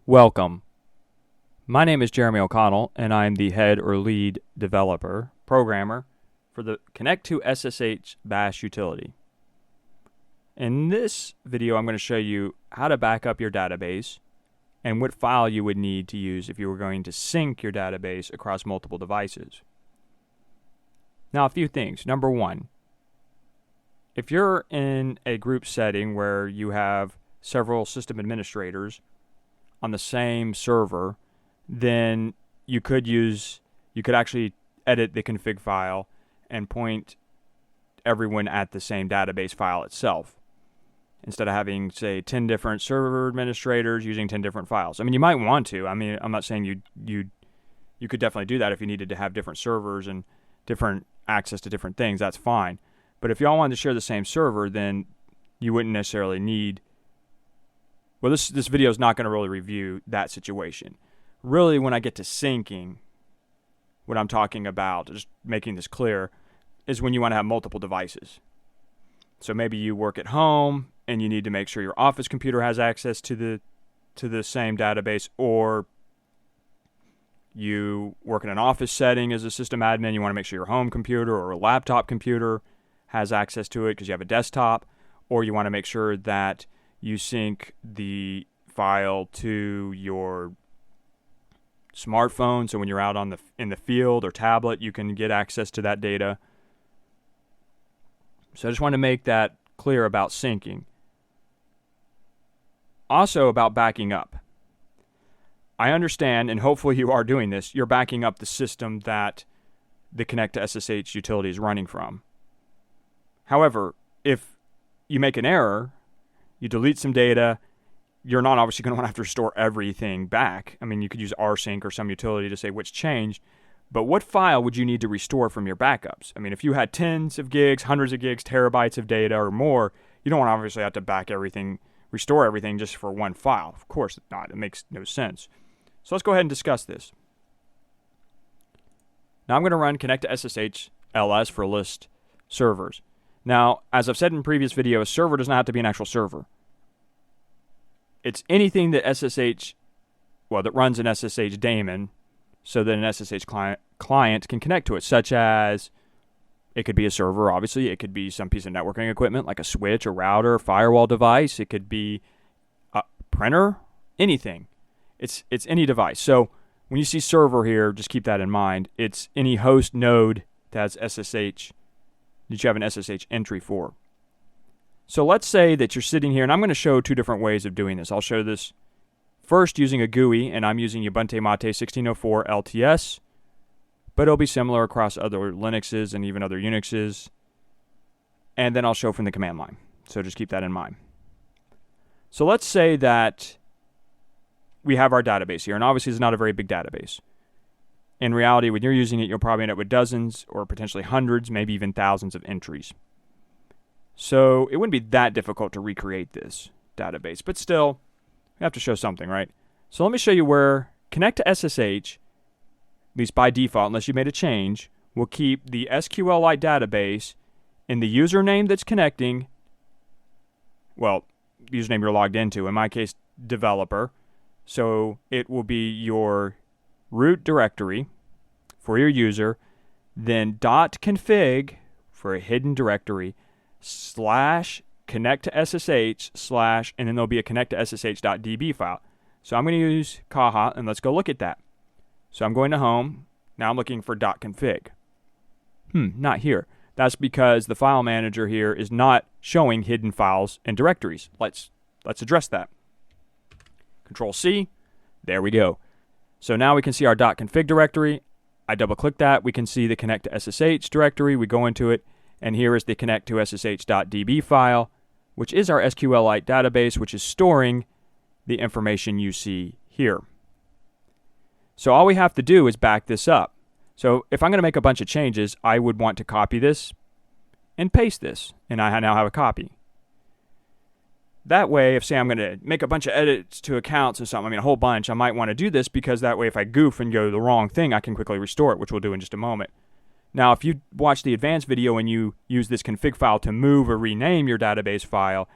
Welcome. My name is Jeremy O'Connell, and I'm the head or lead developer, programmer, for the Connect2SSH Bash utility. In this video, I'm going to show you how to back up your database and what file you would need to use if you were going to sync your database across multiple devices. Now, a few things. Number one, if you're in a group setting where you have several system administrators on the same server, then you could actually edit the config file and point everyone at the same database file itself, instead of having, say, 10 different server administrators using 10 different files. I mean, you might want to. I mean, I'm not saying you could definitely do that if you needed to have different servers and different access to different things. That's fine. But if y'all wanted to share the same server, then you wouldn't necessarily need. Well, this video is not going to really review that situation. Really, when I get to syncing, what I'm talking about, just making this clear, is when you want to have multiple devices. So maybe you work at home and you need to make sure your office computer has access to the same database, or you work in an office setting as a system admin, you want to make sure your home computer or a laptop computer has access to it because you have a desktop, or you want to make sure that you sync the file to your smartphone, so when you're out in the field or tablet, you can get access to that data. So I just want to make that clear about syncing. Also about backing up. I understand, and hopefully you are doing this, you're backing up the system that the Connect2SSH utility is running from. However, if you make an error, you delete some data, you're not obviously going to want to have to restore everything back. I mean, you could use rsync or some utility to say what's changed, but what file would you need to restore from your backups? I mean, if you had tens of gigs, hundreds of gigs, terabytes of data or more, you don't want to obviously have to restore everything just for one file. Of course not. It makes no sense. So let's go ahead and discuss this. Now I'm going to run Connect2SSH ls for list servers. Now, as I've said in previous videos, a server does not have to be an actual server. It's anything that that runs an SSH daemon, so that an SSH client can connect to it, such as it could be a server, obviously. It could be some piece of networking equipment like a switch, a router, firewall device. It could be a printer, anything. It's any device. So when you see server here, just keep that in mind. It's any host node that has SSH, that you have an SSH entry for. So let's say that you're sitting here, and I'm going to show two different ways of doing this. I'll show this first using a GUI, and I'm using Ubuntu Mate 1604 LTS, but it'll be similar across other Linuxes and even other Unixes. And then I'll show from the command line. So just keep that in mind. So let's say that we have our database here, and obviously it's not a very big database. In reality, when you're using it, you'll probably end up with dozens or potentially hundreds, maybe even thousands of entries. So it wouldn't be that difficult to recreate this database, but still, we have to show something, right? So let me show you where Connect2SSH, at least by default, unless you made a change, will keep the SQLite database in the username that's connecting, well, the username you're logged into, in my case, developer. So it will be your root directory for your user, then .config for a hidden directory, /connect2ssh / and then there'll be a connect2ssh.db file. So I'm going to use Kaha, and let's go look at that. So I'm going to home. Now I'm looking for .config. Not here. That's because the file manager here is not showing hidden files and directories. Let's address that. Control C. There we go. So now we can see our .config directory. I double click that. We can see the Connect2SSH directory. We go into it, and here is the connect2ssh.db file, which is our SQLite database, which is storing the information you see here. So all we have to do is back this up. So if I'm going to make a bunch of changes, I would want to copy this and paste this, and I now have a copy. That way, if say I'm going to make a bunch of edits to accounts or something, I mean a whole bunch, I might want to do this because that way if I goof and go to the wrong thing, I can quickly restore it, which we'll do in just a moment. Now, if you watch the advanced video and you use this config file to move or rename your database file,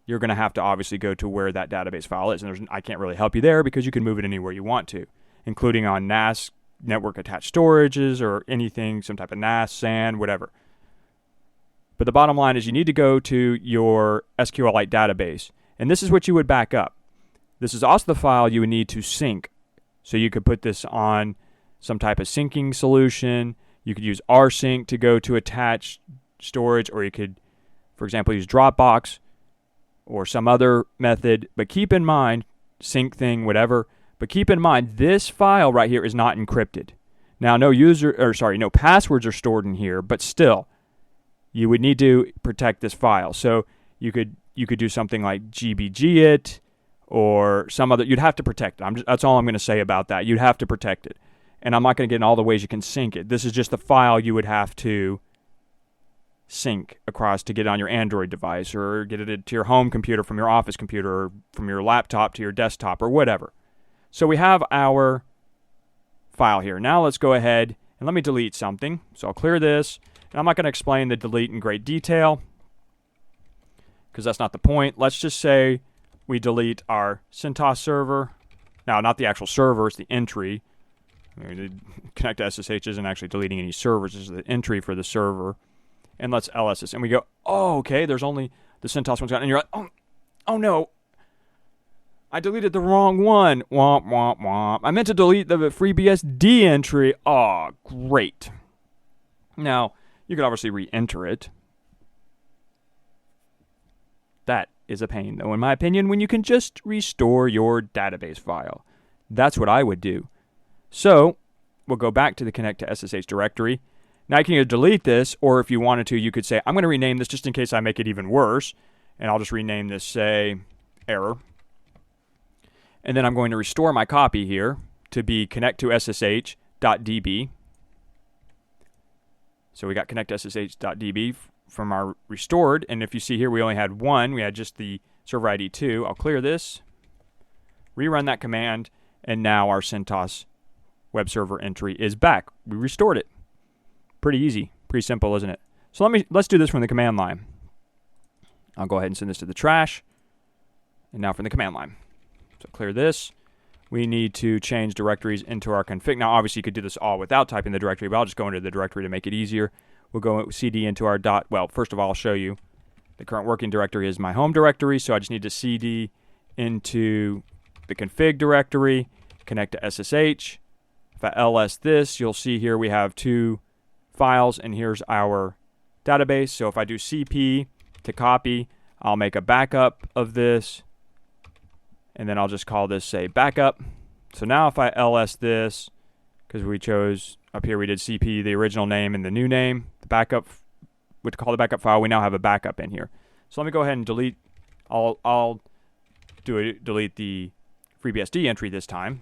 you're going to have to obviously go to where that database file is. And I can't really help you there because you can move it anywhere you want to, including on NAS, network attached storages, or anything, some type of NAS, SAN, whatever. But the bottom line is you need to go to your SQLite database. And this is what you would back up. This is also the file you would need to sync. So you could put this on some type of syncing solution. You could use rsync to go to attached storage, or you could, for example, use Dropbox or some other method. But keep in mind, sync thing, whatever. But keep in mind, this file right here is not encrypted. Now, no passwords are stored in here, but still, you would need to protect this file. So you could do something like GBG it or some other. You'd have to protect it. That's all I'm going to say about that. You'd have to protect it. And I'm not going to get in all the ways you can sync it. This is just the file you would have to sync across to get it on your Android device, or get it to your home computer from your office computer, or from your laptop to your desktop, or whatever. So we have our file here. Now let's go ahead and let me delete something. So I'll clear this. And I'm not going to explain the delete in great detail because that's not the point. Let's just say we delete our CentOS server. Now, not the actual server, it's the entry. Connect2SSH isn't actually deleting any servers. This is the entry for the server. And let's ls this. And we go, oh, okay, there's only the CentOS one's gone. And you're like, oh no, I deleted the wrong one. Womp, womp, womp. I meant to delete the FreeBSD entry. Oh, great. Now, you could obviously re-enter it. That is a pain, though, in my opinion, when you can just restore your database file. That's what I would do. So, we'll go back to the Connect2SSH directory. Now, you can either delete this, or if you wanted to, you could say, I'm going to rename this just in case I make it even worse. And I'll just rename this, say, error. And then I'm going to restore my copy here to be connect2ssh.db. So we got connect2ssh.db from our restored. And if you see here, we only had one. We had just the server ID 2. I'll clear this, rerun that command, and now our CentOS web server entry is back. We restored it. Pretty easy, pretty simple, isn't it? So let's do this from the command line. I'll go ahead and send this to the trash. And now from the command line. So clear this. We need to change directories into our config. Now, obviously, you could do this all without typing the directory, but I'll just go into the directory to make it easier. We'll go cd into our first of all, I'll show you the current working directory is my home directory, so I just need to cd into the config directory, Connect2SSH. If I ls this, you'll see here we have two files, and here's our database. So if I do cp to copy, I'll make a backup of this, and then I'll just call this, say, backup. So now if I ls this, because we chose up here, we did cp, the original name and the new name, the backup, would call the backup file, we now have a backup in here. So let me go ahead and delete, I'll delete the FreeBSD entry this time.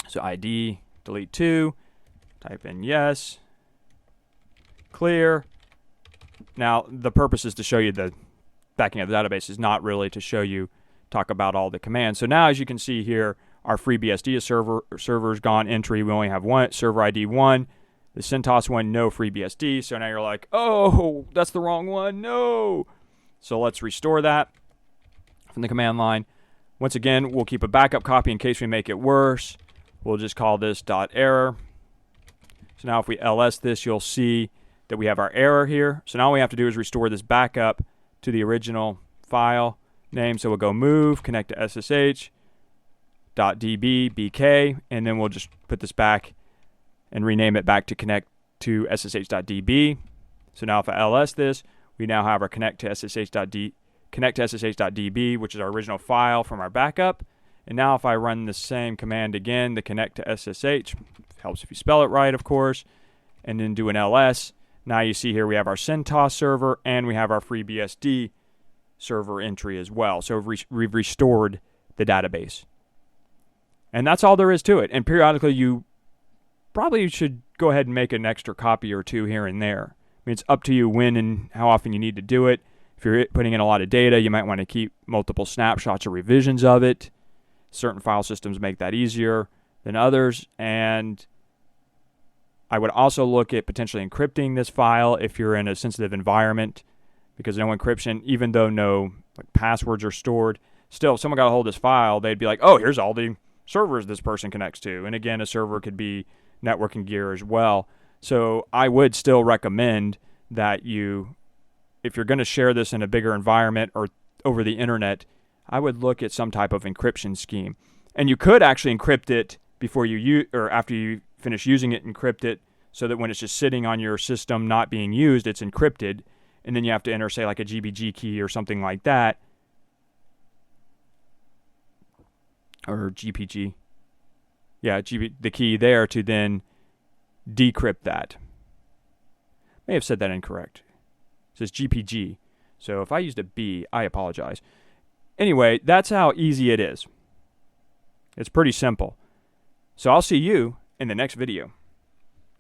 So ID, delete 2, type in yes, clear. Now, the purpose is to show you the backing of the database, is not really to show you, talk about all the commands. So now, as you can see here, our FreeBSD server's gone, entry, we only have one, server ID 1, the CentOS one, no FreeBSD. So now you're like, oh, that's the wrong one, no. So let's restore that from the command line. Once again, we'll keep a backup copy in case we make it worse. We'll just call this .error. So now if we ls this, you'll see that we have our error here. So now all we have to do is restore this backup to the original file name. So we'll go move connect2ssh.db bk, and then we'll just put this back and rename it back to connect2ssh.db. So now if I ls this, we now have our connect2ssh.db, which is our original file from our backup. And now if I run the same command again, the connect2ssh, helps if you spell it right, of course, and then do an ls, now you see here we have our CentOS server and we have our FreeBSD server entry as well. So we've restored the database. And that's all there is to it. And periodically you probably should go ahead and make an extra copy or two here and there. I mean, it's up to you when and how often you need to do it. If you're putting in a lot of data, you might want to keep multiple snapshots or revisions of it. Certain file systems make that easier than others. And I would also look at potentially encrypting this file if you're in a sensitive environment. because no encryption, even though no passwords are stored, still, if someone got a hold of this file, they'd be like, oh, here's all the servers this person connects to. And again, a server could be networking gear as well. So I would still recommend that you, if you're going to share this in a bigger environment or over the internet, I would look at some type of encryption scheme. And you could actually encrypt it before you or after you finish using it, encrypt it so that when it's just sitting on your system not being used, it's encrypted. And then you have to enter, say, like a GBG key or something like that. Or GPG. Yeah, the key there to then decrypt that. May have said that incorrect. It says GPG. So if I used a B, I apologize. Anyway, that's how easy it is. It's pretty simple. So I'll see you in the next video.